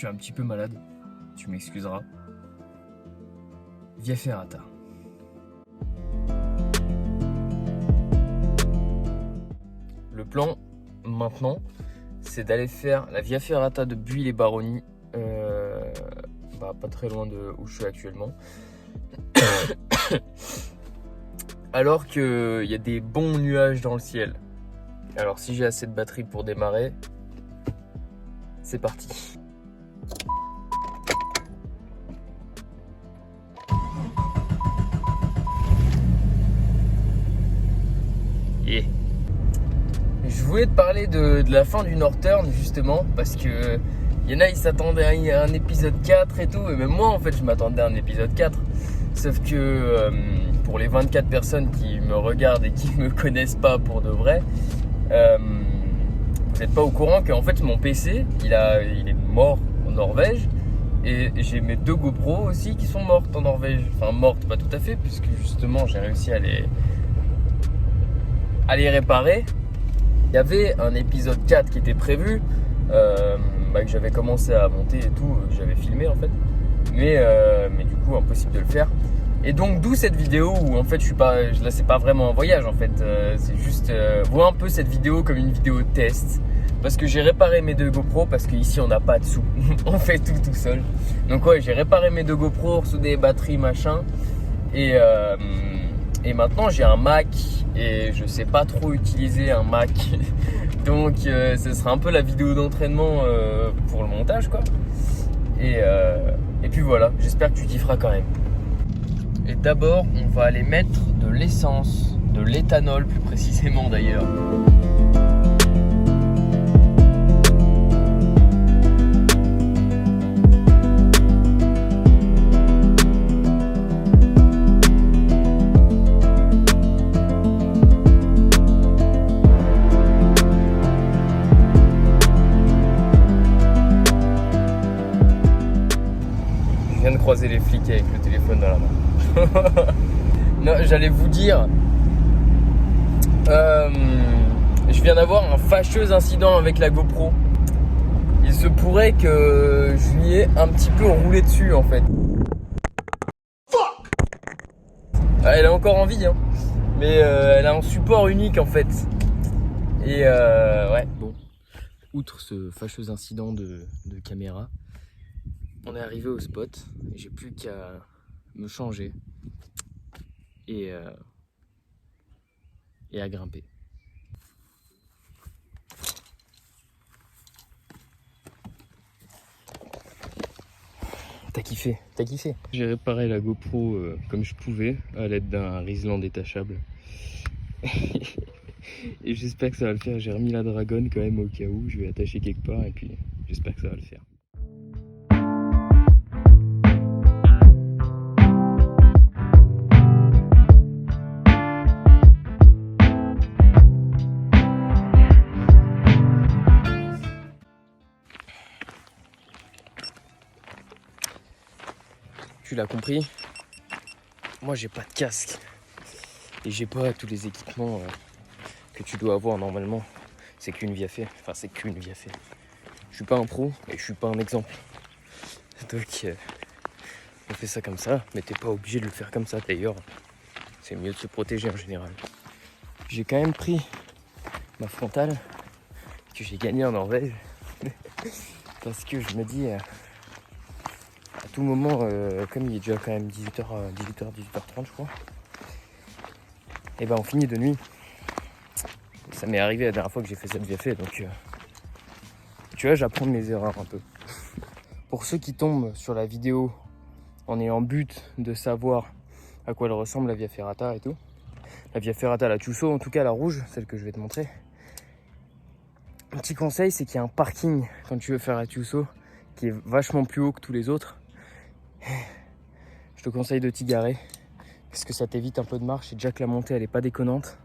suis un petit peu malade, tu m'excuseras. Via Ferrata. Le plan maintenant, c'est d'aller faire la Via Ferrata de Buis-les-Baronnies, pas très loin de où je suis actuellement. Alors qu'il y a des bons nuages dans le ciel. Alors si j'ai assez de batterie pour démarrer, c'est parti. Yeah. Je voulais te parler de la fin du Northern justement parce que y en a, ils s'attendaient à un épisode 4 et tout, et même moi en fait je m'attendais à un épisode 4. Sauf que pour les 24 personnes qui me regardent et qui me connaissent pas pour de vrai, vous n'êtes pas au courant qu'en fait mon PC il est mort en Norvège, et j'ai mes 2 GoPro aussi qui sont mortes en Norvège. Enfin mortes pas tout à fait, puisque justement j'ai réussi à les réparer. Il y avait un épisode 4 qui était prévu, que j'avais commencé à monter et tout, que j'avais filmé en fait, mais du coup impossible de le faire. Et donc d'où cette vidéo où en fait là c'est pas vraiment un voyage en fait, c'est juste vois un peu cette vidéo comme une vidéo de test, parce que j'ai réparé mes 2 GoPro, parce qu'ici on n'a pas de sous, on fait tout seul. Donc ouais, j'ai réparé mes 2 GoPro, ressoudé les batteries machin, et maintenant j'ai un Mac et je sais pas trop utiliser un Mac. Donc ce sera un peu la vidéo d'entraînement pour le montage quoi. Et puis voilà, j'espère que tu kifferas quand même. Et d'abord on va aller mettre de l'essence, de l'éthanol plus précisément d'ailleurs. Je viens de croiser les flics avec le téléphone dans la main. Non, j'allais vous dire, je viens d'avoir un fâcheux incident avec la GoPro. Il se pourrait que je lui ai un petit peu roulé dessus en fait. Fuck. Elle est encore en vie, hein, mais elle a un support unique en fait. Et ouais, bon, outre ce fâcheux incident de caméra, on est arrivé au spot et j'ai plus qu'à me changer et à grimper. T'as kiffé, t'as kiffé. J'ai réparé la GoPro comme je pouvais à l'aide d'un Riesland détachable. Et j'espère que ça va le faire. J'ai remis la dragonne quand même au cas où. Je vais attacher quelque part et puis j'espère que ça va le faire. Tu l'as compris, moi j'ai pas de casque et j'ai pas tous les équipements que tu dois avoir normalement. C'est qu'une vie à faire, enfin c'est qu'une vie à faire. Je suis pas un pro et je suis pas un exemple. Donc on fait ça comme ça, mais t'es pas obligé de le faire comme ça d'ailleurs. C'est mieux de se protéger en général. J'ai quand même pris ma frontale que j'ai gagnée en Norvège parce que je me dis à tout moment, comme il est déjà quand même 18h30 je crois, et ben on finit de nuit. Ça m'est arrivé la dernière fois que j'ai fait cette via fait, donc tu vois, j'apprends de mes erreurs un peu. Pour ceux qui tombent sur la vidéo en ayant but de savoir à quoi elle ressemble la Via Ferrata et tout, la Via Ferrata, la Ciusso, en tout cas la rouge, celle que je vais te montrer. Un petit conseil, c'est qu'il y a un parking quand tu veux faire la Ciusso qui est vachement plus haut que tous les autres. Je te conseille de t'y garer parce que ça t'évite un peu de marche, et déjà que la montée elle est pas déconnante.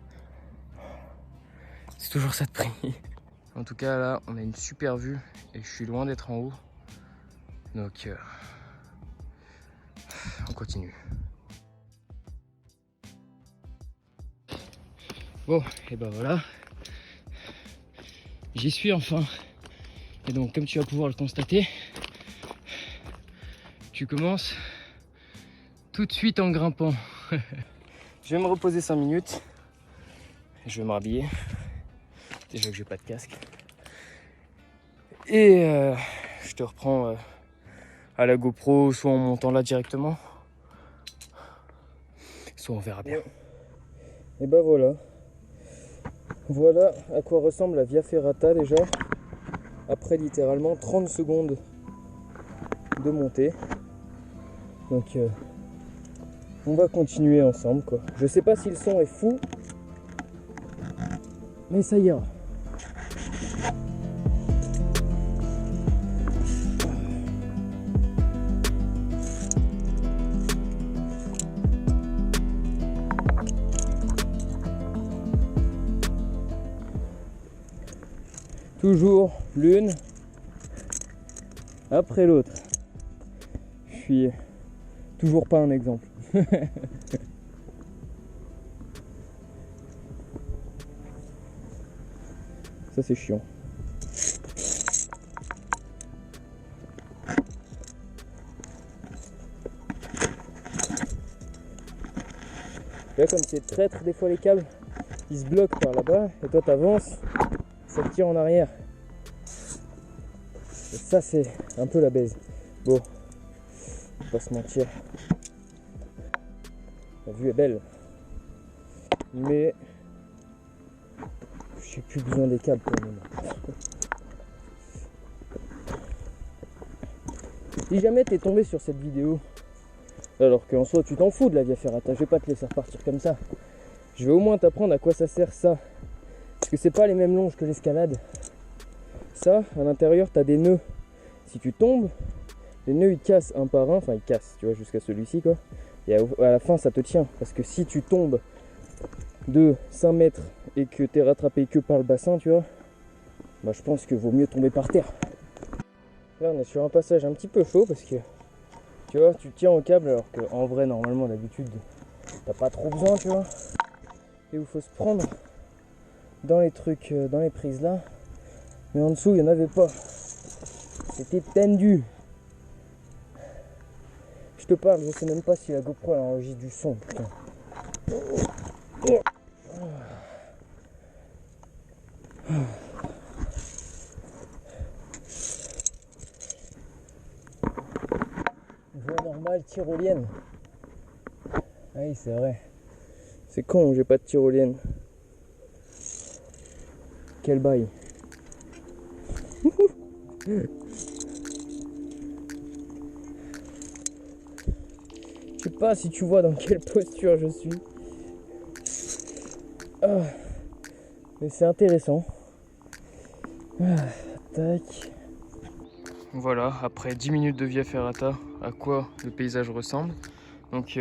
C'est toujours ça de prix. En tout cas là on a une super vue et je suis loin d'être en haut. Donc on continue. Bon, et ben voilà. J'y suis enfin. Et donc comme tu vas pouvoir le constater, Tu commences tout de suite en grimpant. Je vais me reposer 5 minutes. Je vais m'habiller. Déjà que j'ai pas de casque. Et je te reprends à la GoPro, soit en montant là directement, soit on verra bien. Et bah voilà. Voilà à quoi ressemble la Via Ferrata déjà. Après littéralement 30 secondes de montée. Donc on va continuer ensemble quoi. Je sais pas si le son est fou, mais ça ira. Toujours l'une après l'autre. Je suis toujours pas un exemple. Ça c'est chiant. Là comme c'est traître des fois les câbles, ils se bloquent par là-bas et toi t'avances, ça te tire en arrière. Et ça c'est un peu la baise. Bon, on va pas se mentir. La vue est belle. Mais j'ai plus besoin des câbles pour le moment. Si jamais t'es tombé sur cette vidéo, alors qu'en soi tu t'en fous de la Via Ferrata, je vais pas te laisser repartir comme ça. Je vais au moins t'apprendre à quoi ça sert ça. Parce que c'est pas les mêmes longes que l'escalade. Ça, à l'intérieur, t'as des nœuds. Si tu tombes, les nœuds ils cassent un par un, enfin ils cassent, tu vois, jusqu'à celui-ci quoi. Et à la fin ça te tient. Parce que si tu tombes de 5 mètres et que t'es rattrapé que par le bassin, tu vois, bah je pense que vaut mieux tomber par terre. Là on est sur un passage un petit peu chaud parce que tu vois, tu tiens au câble alors qu'en vrai normalement d'habitude t'as pas trop besoin, tu vois. Et où faut se prendre dans les trucs, dans les prises là. Mais en dessous il n'y en avait pas. C'était tendu. Je te parle, je sais même pas si la GoPro elle enregistre du son, putain. Voie normale, tyrolienne. Ah oui, c'est vrai. C'est con, j'ai pas de tyrolienne. Quel bail. Je sais pas si tu vois dans quelle posture je suis. Ah, mais c'est intéressant. Ah, tac. Voilà, après 10 minutes de Via Ferrata, à quoi le paysage ressemble. Donc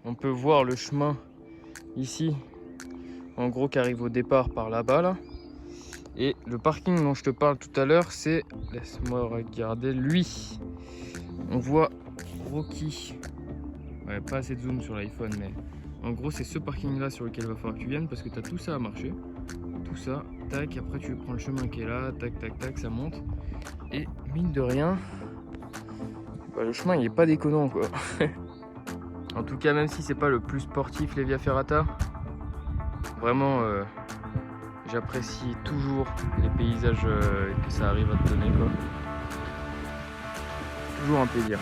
on peut voir le chemin ici, en gros qui arrive au départ par là-bas là. Et le parking dont je te parle tout à l'heure, c'est, laisse-moi regarder, lui. On voit Rocky. Ouais, pas assez de zoom sur l'iPhone, mais en gros c'est ce parking là sur lequel il va falloir que tu viennes parce que tu as tout ça à marcher. Tout ça, tac, après tu prends le chemin qui est là, tac, tac, tac, ça monte. Et mine de rien, bah, le chemin il est pas déconnant quoi. En tout cas, même si c'est pas le plus sportif les Via Ferrata, vraiment j'apprécie toujours les paysages que ça arrive à te donner quoi. Toujours un plaisir.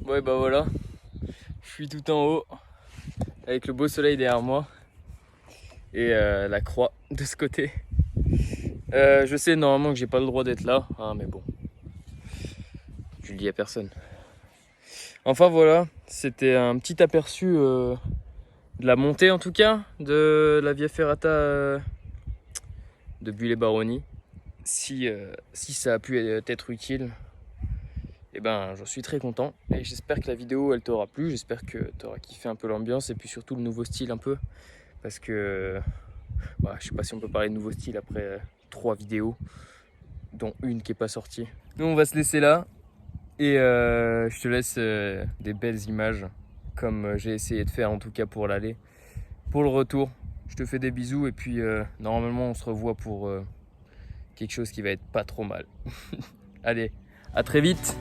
Ouais bah voilà, je suis tout en haut avec le beau soleil derrière moi et la croix de ce côté. Je sais normalement que j'ai pas le droit d'être là, hein, mais bon, je le dis à personne. Enfin voilà, c'était un petit aperçu de la montée en tout cas de la Via Ferrata de Bulle-et-Baroni. Si ça a pu être utile, et ben j'en suis très content et j'espère que la vidéo elle t'aura plu, j'espère que t'auras kiffé un peu l'ambiance et puis surtout le nouveau style un peu parce que je sais pas si on peut parler de nouveau style après 3 vidéos dont une qui est pas sortie. Nous on va se laisser là et je te laisse des belles images comme j'ai essayé de faire en tout cas pour l'aller. Pour le retour, je te fais des bisous et puis normalement on se revoit pour quelque chose qui va être pas trop mal. Allez, à très vite.